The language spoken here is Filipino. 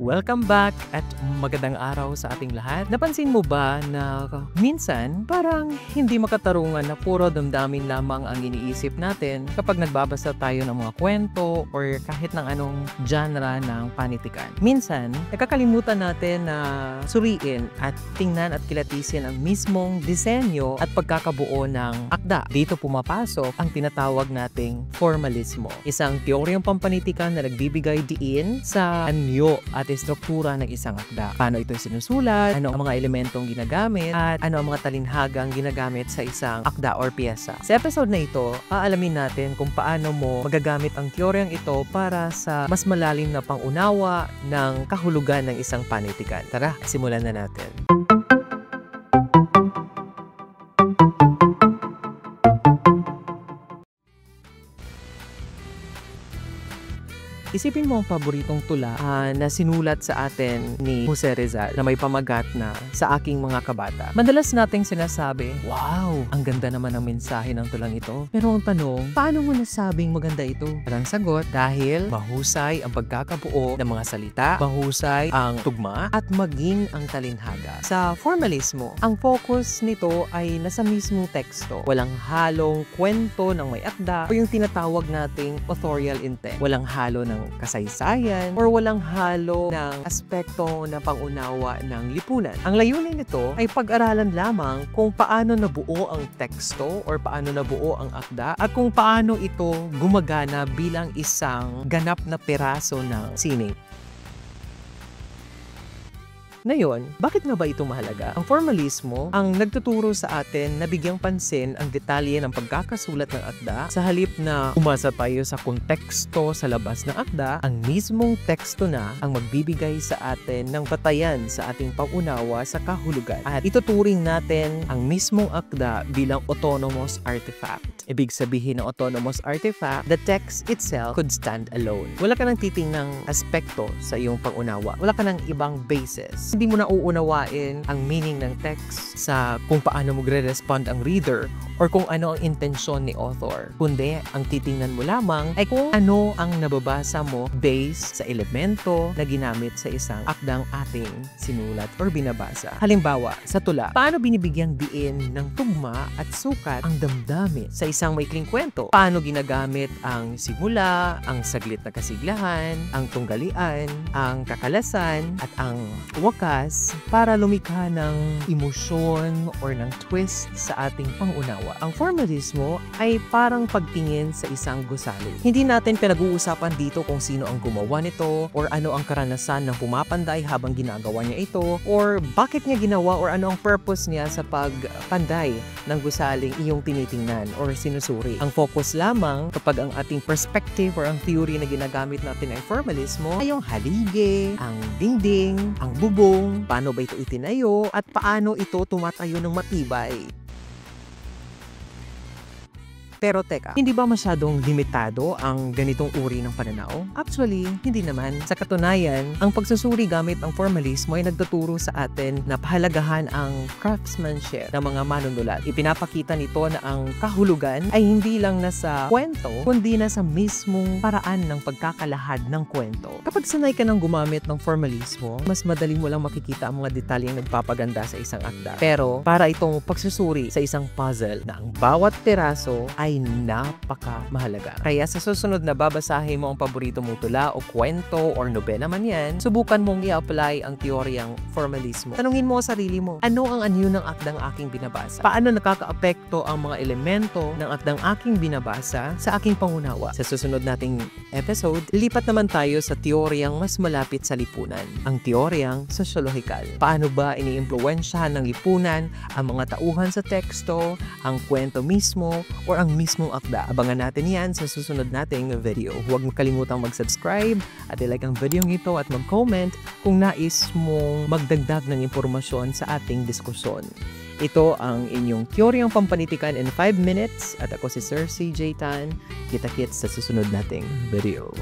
Welcome back at magandang araw sa ating lahat. Napansin mo ba na minsan parang hindi makatarungan na puro damdamin lamang ang iniisip natin kapag nagbabasa tayo ng mga kwento or kahit ng anong genre ng panitikan? Minsan, nakakalimutan natin na suriin at tingnan at kilatisin ang mismong disenyo at pagkakabuo ng akda. Dito pumapasok ang tinatawag nating formalismo. Isang teoryang pampanitikan na nagbibigay diin sa anyo at struktura ng isang akda. Paano ito sinusulat, ano ang mga elementong ginagamit, at ano ang mga talinhagang ginagamit sa isang akda or piyesa. Sa episode na ito, aalamin natin kung paano mo magagamit ang teoryang ito para sa mas malalim na pangunawa ng kahulugan ng isang panitikan. Tara, simulan na natin. Isipin mo ang paboritong tula na sinulat sa atin ni Jose Rizal na may pamagat na Sa Aking Mga Kabata. Madalas nating sinasabi, wow, ang ganda naman ang mensahe ng tulang ito. Pero ang tanong, paano mo nasabing maganda ito? At ang sagot, dahil mahusay ang pagkakabuo ng mga salita, mahusay ang tugma, at maging ang talinhaga. Sa formalismo, ang focus nito ay nasa mismong teksto. Walang halong kwento ng may akda o yung tinatawag nating authorial intent. Walang halo ng kasaysayan or walang halo ng aspekto na pangunawa ng lipunan. Ang layunin nito ay pag-aralan lamang kung paano nabuo ang teksto or paano nabuo ang akda at kung paano ito gumagana bilang isang ganap na piraso ng sining. Ngayon, bakit nga ba ito mahalaga? Ang formalismo ang nagtuturo sa atin na bigyang pansin ang detalye ng pagkakasulat ng akda sa halip na umasa tayo sa konteksto sa labas ng akda, ang mismong teksto na ang magbibigay sa atin ng batayan sa ating pangunawa sa kahulugan. At ituturing natin ang mismong akda bilang autonomous artifact. Ibig sabihin ng autonomous artifact, the text itself could stand alone. Wala ka nang titingnang aspekto sa iyong pangunawa. Wala ka nang ibang basis. Hindi mo na uunawain ang meaning ng text sa kung paano magre-respond ang reader or kung ano ang intensyon ni author. Kundi, ang titingnan mo lamang ay kung ano ang nababasa mo based sa elemento na ginamit sa isang akdang ating sinulat or binabasa. Halimbawa, sa tula, paano binibigyang diin ng tugma at sukat ang damdamin sa isang maikling kwento? Paano ginagamit ang simula, ang saglit na kasiglahan, ang tunggalian, ang kakalasan, at ang wakas para lumikha ng emosyon or ng twist sa ating pangunawa. Ang formalismo ay parang pagtingin sa isang gusali. Hindi natin pinag-uusapan dito kung sino ang gumawa nito or ano ang karanasan ng pumapanday habang ginagawa niya ito or bakit niya ginawa or ano ang purpose niya sa pagpanday ng gusaling iyong tinitingnan or sinusuri. Ang focus lamang kapag ang ating perspective or ang theory na ginagamit natin ay formalismo ay yung haligi, ang dingding, ang bubong, paano ba ito itinayo at paano ito tumatayo ng matibay. Pero teka, hindi ba masyadong limitado ang ganitong uri ng pananaw? Actually, hindi naman. Sa katunayan, ang pagsusuri gamit ang formalismo ay nagtuturo sa atin na pahalagahan ang craftsmanship ng mga manunulat. Ipinapakita nito na ang kahulugan ay hindi lang nasa kwento, kundi nasa mismong paraan ng pagkakalahad ng kwento. Kapag sanay ka ng gumamit ng formalismo, mas madali mo lang makikita ang mga detalyeng nagpapaganda sa isang akda. Pero, para itong pagsusuri sa isang puzzle na ang bawat piraso ay napaka-mahalaga. Kaya sa susunod na babasahin mo ang paborito mong tula o kwento or nobela man yan, subukan mong i-apply ang teoryang formalismo. Tanungin mo ang sarili mo, ano ang anyo ng akdang aking binabasa? Paano nakakaapekto ang mga elemento ng akdang aking binabasa sa aking pangunawa? Sa susunod nating episode, lipat naman tayo sa teoryang mas malapit sa lipunan, ang teoryang sosyologikal. Paano ba iniimpluwensyahan ng lipunan ang mga tauhan sa teksto, ang kwento mismo, or ang mismong akda? Abangan natin yan sa susunod nating video. Huwag mo kalimutang mag-subscribe at i-like ang video ito at mag-comment kung nais mong magdagdag ng impormasyon sa ating diskusyon. Ito ang inyong teoryang pampanitikan in 5 minutes at ako si Sir CJ Tan. Kita-kits sa susunod nating video.